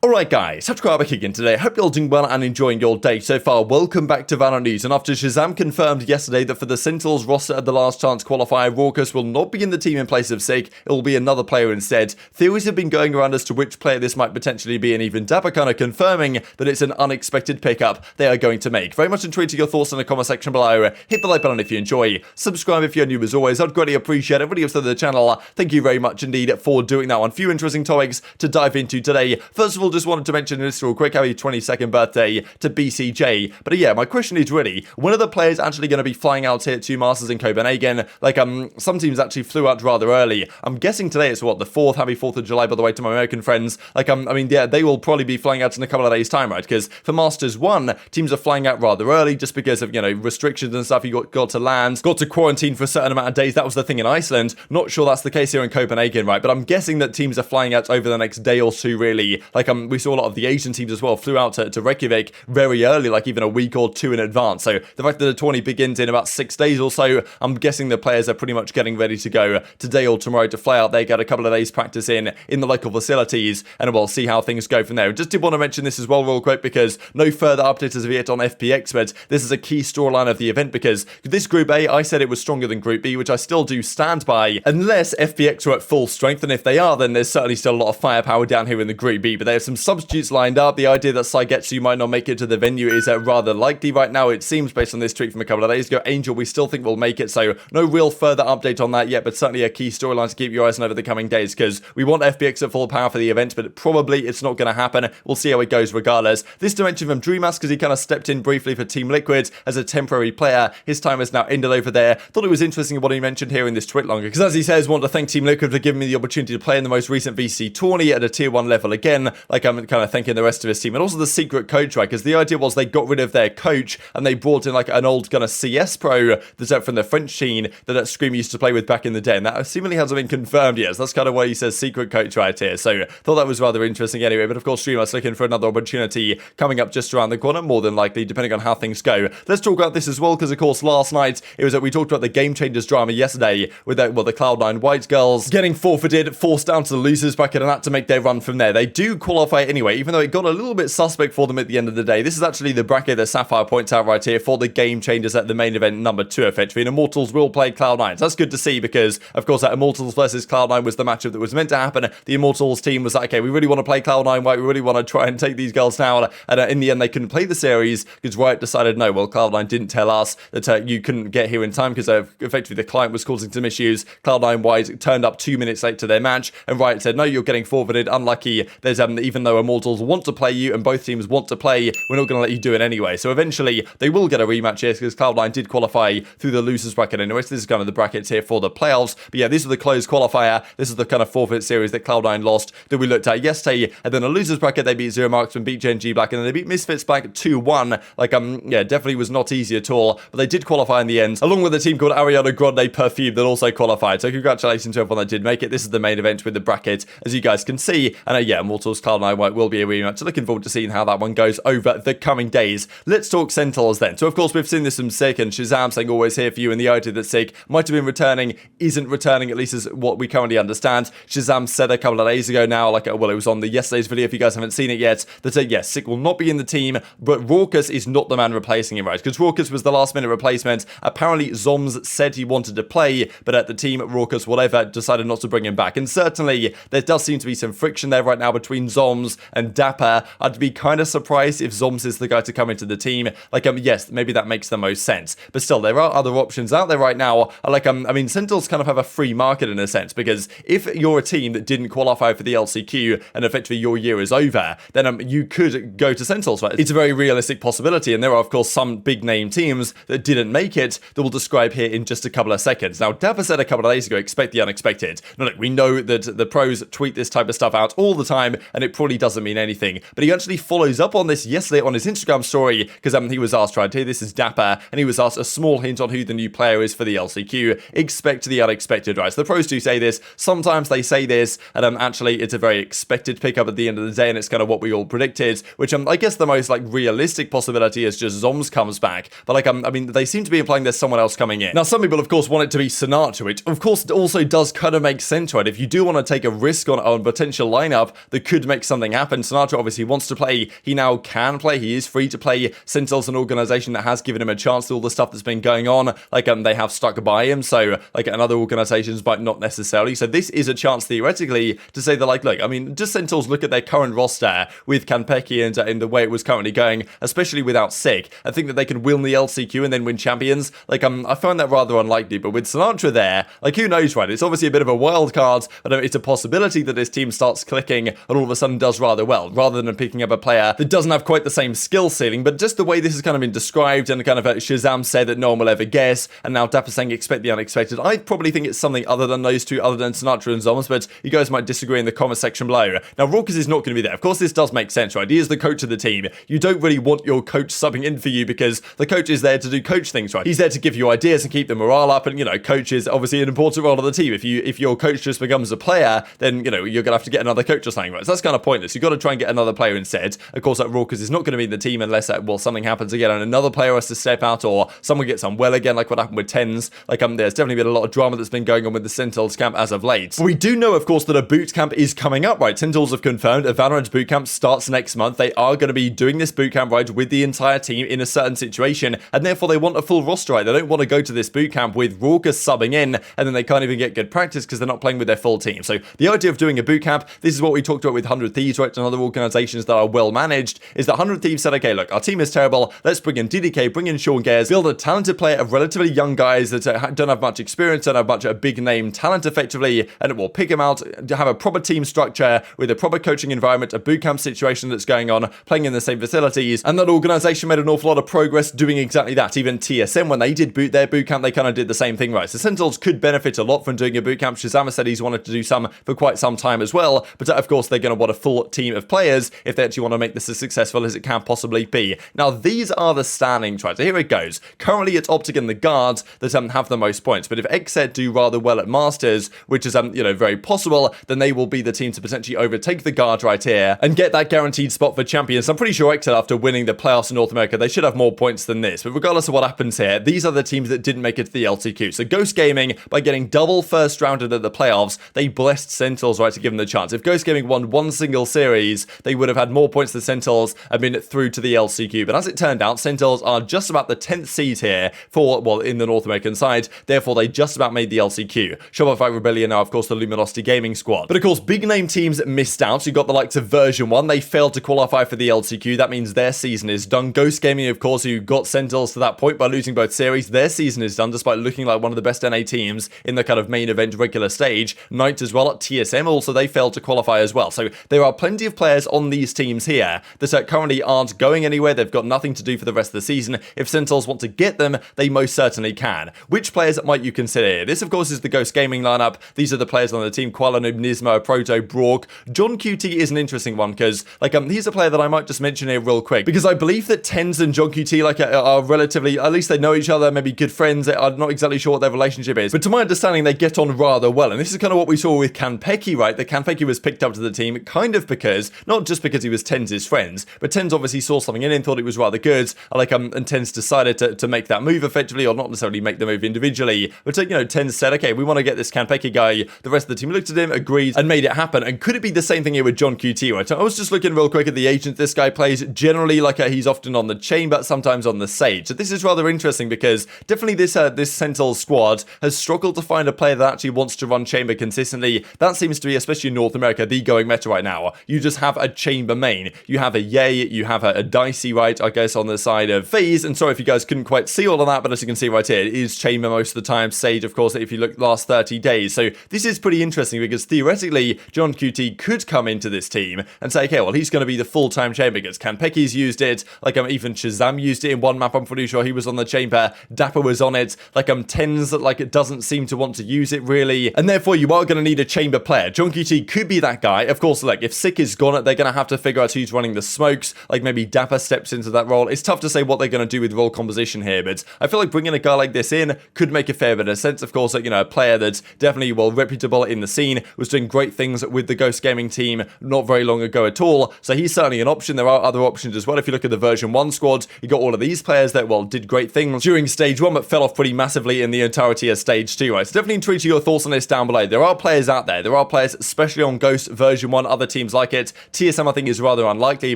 Alright guys, TacticalRab back again today. Hope you're all doing well and enjoying your day so far. Welcome back to VALORANT News. And after ShahZaM confirmed yesterday that for the Sentinels roster at the last chance qualifier, raucous will not be in the team in place of Sig, it will be another player instead. Theories have been going around as to which player this might potentially be, and even Dapr kind of confirming that it's an unexpected pickup they are going to make. Very much intrigued to your thoughts in the comment section below. Hit the like button if you enjoy. Subscribe if you're new as always. I'd greatly appreciate it. If you're new to the channel, thank you very much indeed for doing that. One few interesting topics to dive into today. First of all, just wanted to mention this real quick, happy 22nd birthday to BCJ. But yeah, my question is really, when are the players actually going to be flying out here to Masters in Copenhagen? Like, some teams actually flew out rather early. I'm guessing today it's what, the 4th? Happy 4th of July, by the way, to my American friends. Like, I mean, yeah, they will probably be flying out in a couple of days' time, right? Because for Masters 1, teams are flying out rather early just because of, you know, restrictions and stuff. You got to land, got to quarantine for a certain amount of days. That was the thing in Iceland. Not sure that's the case here in Copenhagen, right? But I'm guessing that teams are flying out over the next day or two, really. Like, we saw a lot of the Asian teams as well flew out to Reykjavik very early, like even a week or two in advance. So the fact that the tourney begins in about 6 days or so, I'm guessing the players are pretty much getting ready to go today or tomorrow to fly out there, get a couple of days practice in the local facilities, and we'll see how things go from there. Just did want to mention this as well real quick, because no further updates as of yet on FPX, but this is a key storyline of the event, because this Group A, I said it was stronger than Group B, which I still do stand by, unless FPX are at full strength, and if they are, then there's certainly still a lot of firepower down here in the Group B, but they have some substitutes lined up. The idea that Saigetsu might not make it to the venue is rather likely right now, it seems, based on this tweet from a couple of days ago. Angel, we still think will make it, so no real further update on that yet, but certainly a key storyline to keep your eyes on over the coming days, because we want FPX at full power for the event, but probably it's not going to happen. We'll see how it goes regardless. This to mention from Dreamas, because he kind of stepped in briefly for Team Liquid as a temporary player. His time has now ended over there. Thought it was interesting what he mentioned here in this tweet longer, because as he says, want to thank Team Liquid for giving me the opportunity to play in the most recent VC tourney at a tier 1 level again. Like, I'm kind of thanking the rest of his team, and also the secret coach, right? Because the idea was they got rid of their coach and they brought in like an old kind of CS pro that's out from the French scene that Scream used to play with back in the day, and that seemingly hasn't been confirmed yet. So that's kind of why he says secret coach right here. So thought that was rather interesting anyway. But of course, Streamer's looking for another opportunity coming up just around the corner, more than likely, depending on how things go. Let's talk about this as well, because of course last night it was that we talked about the GameChangers drama yesterday with the Cloud9 White girls getting forfeited, forced down to the losers bracket, and that to make their run from there. They do qualify anyway, even though it got a little bit suspect for them at the end of the day. This is actually the bracket that Sapphire points out right here for the GameChangers at the main event number 2, effectively. And Immortals will play Cloud9. So that's good to see, because of course that Immortals versus Cloud9 was the matchup that was meant to happen. The Immortals team was like, okay, we really want to play Cloud9 White, we really want to try and take these girls down, and in the end they couldn't play the series because Riot decided no, well, Cloud9 didn't tell us that you couldn't get here in time, because effectively the client was causing some issues. Cloud9 White turned up 2 minutes late to their match, and Riot said no, you're getting forfeited, unlucky. There's even though Immortals want to play you and both teams want to play, we're not going to let you do it anyway. So eventually they will get a rematch here, because Cloud9 did qualify through the losers bracket anyway. So this is kind of the brackets here for the playoffs. But yeah, this is the closed qualifier. This is the kind of forfeit series that Cloud9 lost that we looked at yesterday. And then a losers bracket, they beat Zero Marksman, beat Gen.G Black, and then they beat Misfits Black 2-1. Like, yeah, definitely was not easy at all. But they did qualify in the end, along with a team called Ariana Grande Perfume that also qualified. So congratulations to everyone that did make it. This is the main event with the bracket, as you guys can see. And yeah, Immortals Cloud9 White will be a rematch. So looking forward to seeing how that one goes over the coming days. Let's talk Sentinels then. So of course we've seen this from Sig and ShahZaM saying always here for you, and the idea that Sig might have been returning isn't returning, at least as what we currently understand. ShahZaM said a couple of days ago now, like, well, it was on the yesterday's video if you guys haven't seen it yet, that yes, Sig will not be in the team, but raucous is not the man replacing him, right? Because raucous was the last minute replacement. Apparently Zoms said he wanted to play, but at the team, raucous, whatever, decided not to bring him back. And certainly there does seem to be some friction there right now between Zoms and Dapr. I'd be kind of surprised if Zoms is the guy to come into the team. Like, yes, maybe that makes the most sense, but still, there are other options out there right now. Like, I mean, Sentinels kind of have a free market in a sense, because if you're a team that didn't qualify for the LCQ and effectively your year is over, then you could go to Sentinels, right? It's a very realistic possibility, and there are, of course, some big name teams that didn't make it that we'll describe here in just a couple of seconds. Now, Dapr said a couple of days ago, expect the unexpected. Now, look, we know that the pros tweet this type of stuff out all the time, and it probably doesn't mean anything, but he actually follows up on this yesterday on his Instagram story, because he was asked, right here, this is Dapr, and he was asked a small hint on who the new player is for the LCQ. Expect the unexpected, right? So the pros do say this. Sometimes they say this, and actually it's a very expected pickup at the end of the day, and it's kind of what we all predicted, which I guess the most like realistic possibility is just Zoms comes back. But like, I mean, they seem to be implying there's someone else coming in. Now, some people, of course, want it to be Sinatraa, which of course also does kind of make sense, right? If you do want to take a risk on a potential lineup that could make something happen. Sinatraa obviously wants to play. He now can play. He is free to play. Sentinels, an organization that has given him a chance to all the stuff that's been going on. Like, they have stuck by him. So, like, and other organizations might not necessarily. So this is a chance, theoretically, to say that, like, look, I mean, just Sentinels look at their current roster with Kanpeki and in the way it was currently going, especially without Sick. I think that they can win the LCQ and then win champions. Like, I find that rather unlikely. But with Sinatraa there, like, who knows, right? It's obviously a bit of a wild card, but it's a possibility that this team starts clicking and all of a sudden does rather well, rather than picking up a player that doesn't have quite the same skill ceiling. But just the way this has kind of been described, and kind of ShahZaM said that no one will ever guess, and now Dapr saying expect the unexpected. I probably think it's something other than those two, other than Sinatraa and Zombs, but you guys might disagree in the comment section below. Now, Raucus is not going to be there. Of course, this does make sense, right? He is the coach of the team. You don't really want your coach subbing in for you because the coach is there to do coach things, right? He's there to give you ideas and keep the morale up, and, you know, coach is obviously an important role of the team. If your coach just becomes a player, then, you know, you're going to have to get another coach or something, right? So that's kind of pointless. You've got to try and get another player instead. Of course, like, Raucus is not going to be in the team unless, well, something happens again and another player has to step out, or someone gets unwell again, like what happened with TenZ. Like, there's definitely been a lot of drama that's been going on with the Sentinels camp as of late. But we do know, of course, that a boot camp is coming up, right? Sentinels have confirmed a Valorant boot camp starts next month. They are going to be doing this boot camp, right, with the entire team in a certain situation, and therefore they want a full roster, right? They don't want to go to this boot camp with Raucus subbing in, and then they can't even get good practice because they're not playing with their full team. So the idea of doing a boot camp, this is what we talked about with 100 Thieves, right, and other organizations that are well managed, is that 100 Thieves said, okay, look, our team is terrible. Let's bring in DDK, bring in Sean Gares, build a talented player of relatively young guys that don't have much experience, don't have much a big name talent effectively, and it will pick them out to have a proper team structure with a proper coaching environment, a boot camp situation that's going on, playing in the same facilities. And that organization made an awful lot of progress doing exactly that. Even TSM, when they did their boot camp, they kind of did the same thing, right? So Sentinels could benefit a lot from doing a boot camp. ShahZaM said he's wanted to do some for quite some time as well, but of course they're going to want a full team of players if they actually want to make this as successful as it can possibly be. Now, these are the standings, right? So here it goes. Currently, it's OpTic and the Guards that have the most points, but if xNed do rather well at Masters, which is you know, very possible, then they will be the team to potentially overtake the Guard right here and get that guaranteed spot for champions. I'm pretty sure xNed, after winning the playoffs in North America, they should have more points than this. But regardless of what happens here, these are the teams that didn't make it to the LCQ. So Ghost Gaming, by getting double first rounded at the playoffs, they blessed Sentinels, right, to give them the chance. If Ghost Gaming won one single series, they would have had more points than Sentinels and been through to the LCQ. But as it turned out, Sentinels are just about the 10th seed here for, well, in the North American side. Therefore, they just about made the LCQ. Shopify Rebellion now, of course, the Luminosity Gaming squad. But of course, big name teams missed out. So you got the likes of Version 1. They failed to qualify for the LCQ. That means their season is done. Ghost Gaming, of course, who got Sentinels to that point by losing both series, their season is done despite looking like one of the best NA teams in the kind of main event regular stage. Knight as well at TSM, also they failed to qualify as well. So there are plenty of players on these teams here that currently aren't going anywhere. They've got nothing to do for the rest of the season. If Sentinels want to get them, they most certainly can. Which players might you consider here? This, of course, is the Ghost Gaming lineup. These are the players on the team: Qualanoob, Nismo, Proto, Brock. John QT is an interesting one because, like, he's a player that I might just mention here real quick because I believe that TenZ and John QT, like, are relatively, at least they know each other, maybe good friends. I'm not exactly sure what their relationship is, but to my understanding, they get on rather well. And this is kind of what we saw with Kanpeki, right? That Kanpeki was picked up to the team kind of because, not just because he was TenZ's friends, but TenZ obviously saw something in him, thought it was rather good, like, and TenZ decided to make that move effectively, or not necessarily make the move individually, but, you know, TenZ said, okay, we want to get this Kanpeki guy. The rest of the team looked at him, agreed, and made it happen. And could it be the same thing here with John QT, right? So I was just looking real quick at the agent this guy plays. Generally, like, he's often on the chain, but sometimes on the Sage. So this is rather interesting because definitely this Sentinels squad has struggled to find a player that actually wants to run chamber consistently. That seems to be, especially in North America, the going meta right now. You just have a chamber main. You have a Yay, you have a Dicey, right, I guess, on the side of FaZe. And sorry if you guys couldn't quite see all of that, but as you can see right here, it is chamber most of the time. Sage, of course, if you look last 30 days. So this is pretty interesting because theoretically, John QT could come into this team and say, okay, well, he's going to be the full-time chamber because Kanpeki's used it. Like, even ShahZaM used it in one map. I'm pretty sure he was on the chamber. Dapr was on it. Like, TenZ, like, it doesn't seem to want to use it really. And therefore, you are going to need a chamber player. John QT could be that guy. Of course, like, if Sick is gone, they're going to have to figure out who's running the smokes. Like, maybe Dapr steps into that role. It's tough to say what they're going to do with role composition here, but I feel like bringing a guy like this in could make a fair bit of sense. Of course, like, you know, a player that's definitely, well, reputable in the scene, was doing great things with the Ghost Gaming team not very long ago at all. So he's certainly an option. There are other options as well. If you look at the version 1 squad, you got all of these players that, well, did great things during stage 1, but fell off pretty massively in the entirety of stage 2, right? So definitely tweet your thoughts on this down below. There are players out there. There are players, especially on Ghost version 1, other teams teams like it. TSM, I think, is rather unlikely,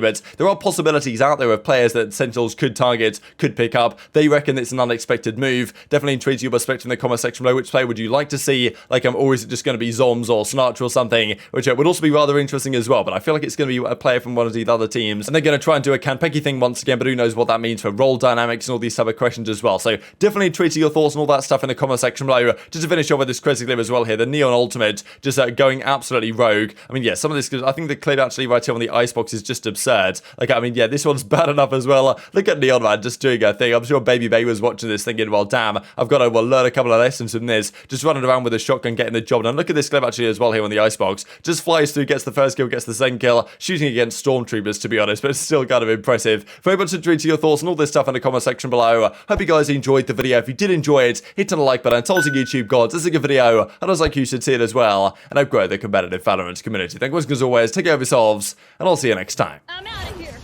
but there are possibilities out there of players that Sentinels could target, could pick up. They reckon it's an unexpected move. Definitely intrigues your perspective in the comment section below. Which player would you like to see? Like, or is it just going to be Zoms or Sinatraa or something, which would also be rather interesting as well. But I feel like it's going to be a player from one of the other teams, and they're going to try and do a Kanpeki thing once again, but who knows what that means for role dynamics and all these type of questions as well. So definitely tweet your thoughts and all that stuff in the comment section below. Just to finish off with this crazy clip as well here, the Neon Ultimate just going absolutely rogue. I mean, yeah, some of this, I think the clip actually right here on the icebox is just absurd. Like, I mean, yeah, this one's bad enough as well. Look at Neon, man, just doing a thing. I'm sure babybay was watching this thinking, well, damn, I've got to learn a couple of lessons from this. Just running around with a shotgun, getting the job done. Look at this clip actually as well here on the icebox. Just flies through, gets the first kill, gets the second kill, shooting against stormtroopers, to be honest, but it's still kind of impressive. Very much intrigued to your thoughts and all this stuff in the comment section below. Hope you guys enjoyed the video. If you did enjoy it, hit on the like button. Tell us YouTube gods, this is a good video, and I was like you should see it as well, and I've grown the competitive Valorant community. Thank you as always, take care of yourselves, and I'll see you next time. I'm out of here.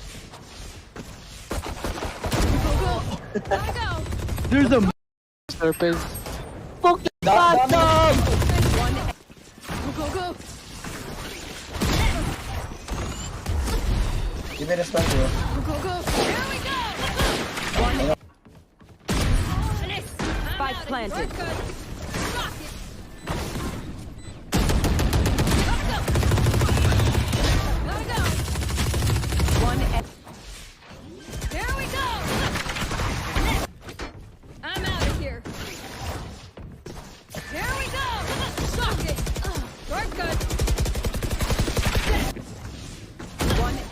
Go. There's a surface. Fuck the bottom! Go. Give me the stuff here. Go. Here we go. Spike planted.